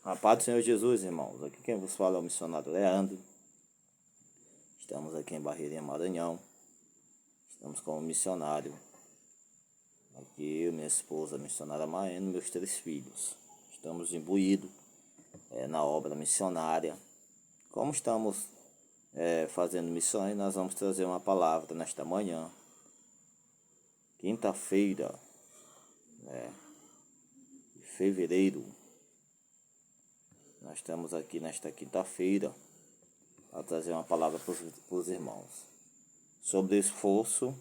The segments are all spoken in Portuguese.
A paz do Senhor Jesus, irmãos. Aqui quem vos fala é o missionário Leandro. Estamos aqui em Barreirinha, Maranhão. Estamos como missionário. Aqui eu, minha esposa, a missionária Maena, e meus 3 filhos. Estamos imbuídos na obra missionária. Como estamos fazendo missões, nós vamos trazer uma palavra nesta manhã. Quinta-feira, de fevereiro. Nós estamos aqui nesta quinta-feira para trazer uma palavra para os irmãos sobre o esforço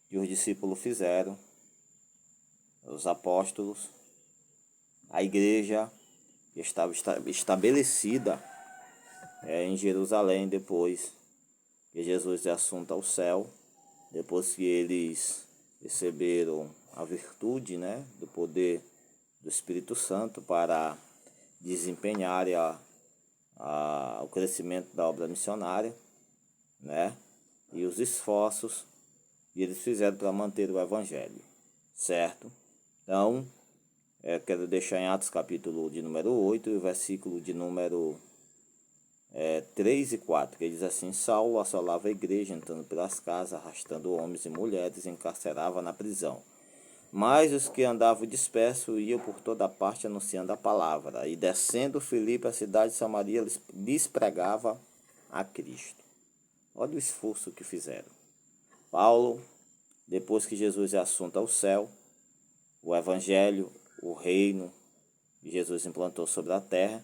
que os discípulos fizeram, os apóstolos, a igreja que estava estabelecida em Jerusalém depois que Jesus é assunto ao céu, depois que eles receberam a virtude, do poder do Espírito Santo para desempenhar o crescimento da obra missionária, e os esforços que eles fizeram para manter o Evangelho, certo? Então, quero deixar em Atos capítulo de número 8 e o versículo de número 3 e 4, que diz assim: Saulo assolava a igreja, entrando pelas casas, arrastando homens e mulheres, e encarcerava na prisão. Mas os que andavam dispersos iam por toda parte anunciando a palavra. E descendo Filipe à cidade de Samaria, lhes pregava a Cristo. Olha o esforço que fizeram. Paulo, depois que Jesus é assunto ao céu, o evangelho, o reino que Jesus implantou sobre a terra,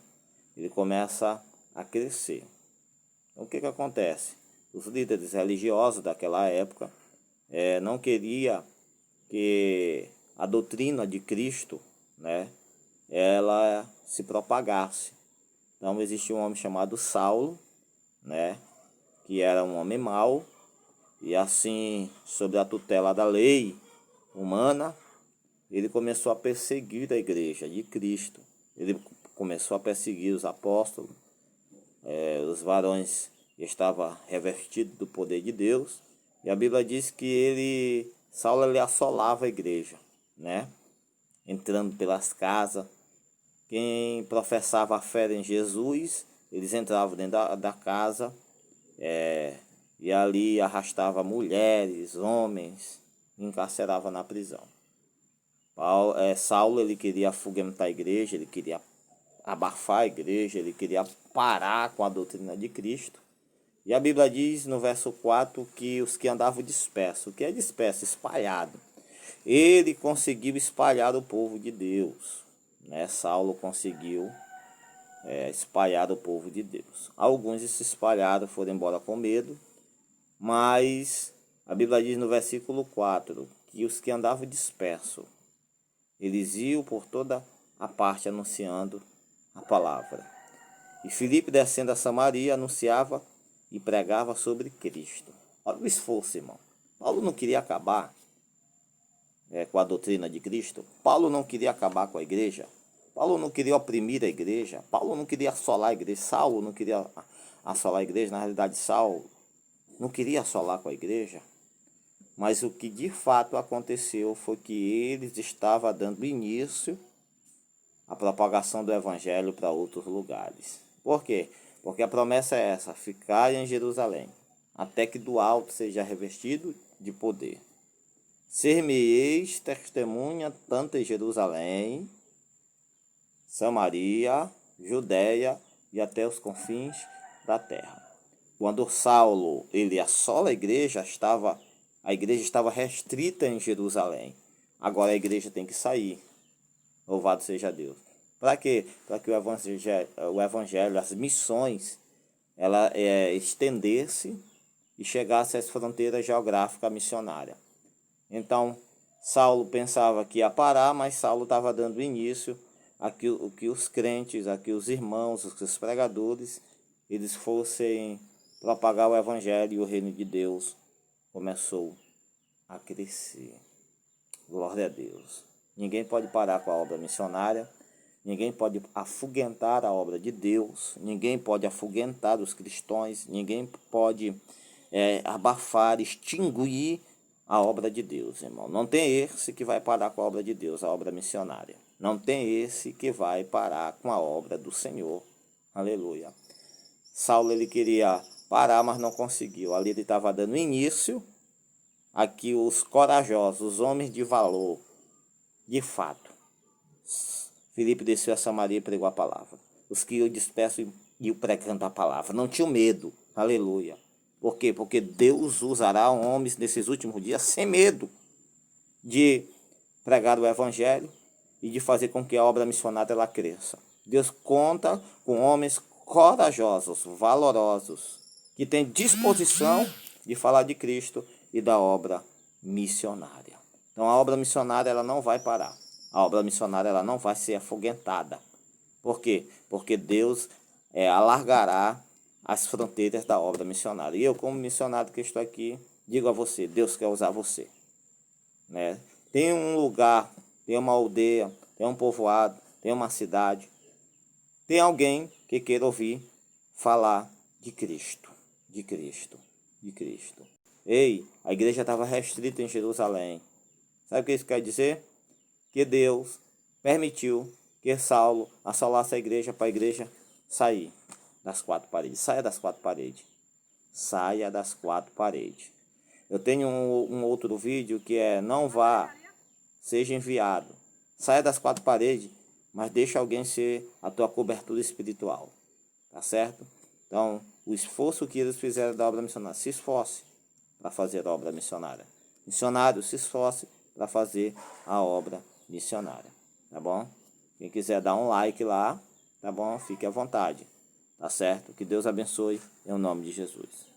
ele começa a crescer. Então, o que acontece? Os líderes religiosos daquela época não queriam que a doutrina de Cristo, ela se propagasse. Então existia um homem chamado Saulo, que era um homem mau, e assim, sob a tutela da lei humana, ele começou a perseguir a igreja de Cristo. Ele começou a perseguir os apóstolos, os varões que estavam revestidos do poder de Deus, e a Bíblia diz que Saulo ele assolava a igreja, entrando pelas casas. Quem professava a fé em Jesus, eles entravam dentro da casa e ali arrastava mulheres, homens, e encarcerava na prisão. Saulo ele queria afugentar a igreja, ele queria abafar a igreja, ele queria parar com a doutrina de Cristo. E a Bíblia diz no verso 4 que os que andavam dispersos, o que é disperso? Espalhado. Ele conseguiu espalhar o povo de Deus. Saulo conseguiu espalhar o povo de Deus. Alguns se espalharam, foram embora com medo, mas a Bíblia diz no versículo 4 que os que andavam dispersos, eles iam por toda a parte anunciando a palavra. E Filipe, descendo a Samaria, anunciava e pregava sobre Cristo. Olha o esforço, irmão. Paulo não queria acabar com a doutrina de Cristo. Paulo não queria acabar com a igreja. Paulo não queria oprimir a igreja. Paulo não queria assolar a igreja. Saulo não queria assolar a igreja. Na realidade, Saulo não queria assolar com a igreja. Mas o que de fato aconteceu foi que eles estavam dando início à propagação do evangelho para outros lugares. Por quê? Porque a promessa é essa: ficar em Jerusalém, até que do alto seja revestido de poder. Ser-me-eis testemunha tanto em Jerusalém, Samaria, Judeia e até os confins da terra. Quando Saulo ele assola a igreja estava restrita em Jerusalém. Agora a igreja tem que sair. Louvado seja Deus. Para quê? Para que o evangelho, as missões, ela estendesse e chegasse às fronteiras geográficas missionárias. Então, Saulo pensava que ia parar, mas Saulo estava dando início a que os crentes, a que os irmãos, os pregadores, eles fossem propagar o evangelho, e o reino de Deus começou a crescer. Glória a Deus. Ninguém pode parar com a obra missionária. Ninguém pode afugentar a obra de Deus, ninguém pode afugentar os cristãos, ninguém pode abafar, extinguir a obra de Deus, irmão. Não tem esse que vai parar com a obra de Deus, a obra missionária. Não tem esse que vai parar com a obra do Senhor. Aleluia. Saulo, ele queria parar, mas não conseguiu. Ali ele estava dando início a que os corajosos, os homens de valor, de fato, Filipe desceu a Samaria e pregou a palavra. Os que iam dispersos iam pregando a palavra. Não tinham medo. Aleluia. Por quê? Porque Deus usará homens nesses últimos dias sem medo de pregar o evangelho e de fazer com que a obra missionária ela cresça. Deus conta com homens corajosos, valorosos, que têm disposição de falar de Cristo e da obra missionária. Então a obra missionária ela não vai parar. A obra missionária ela não vai ser afoguentada. Por quê? Porque Deus alargará as fronteiras da obra missionária. E eu, como missionário que estou aqui, digo a você, Deus quer usar você. Né? Tem um lugar, tem uma aldeia, tem um povoado, tem uma cidade, tem alguém que queira ouvir falar de Cristo, de Cristo, de Cristo. Ei, a igreja estava restrita em Jerusalém. Sabe o que isso quer dizer? Que Deus permitiu que Saulo assolasse a igreja para a igreja sair das quatro paredes. Saia das quatro paredes. Saia das quatro paredes. Eu tenho um outro vídeo que é não vá, seja enviado. Saia das quatro paredes, mas deixa alguém ser a tua cobertura espiritual. Tá certo? Então, o esforço que eles fizeram da obra missionária, se esforce para fazer a obra missionária. Missionário, se esforce para fazer a obra missionária. Tá bom? Quem quiser dar um like lá, tá bom? Fique à vontade. Tá certo? Que Deus abençoe em nome de Jesus.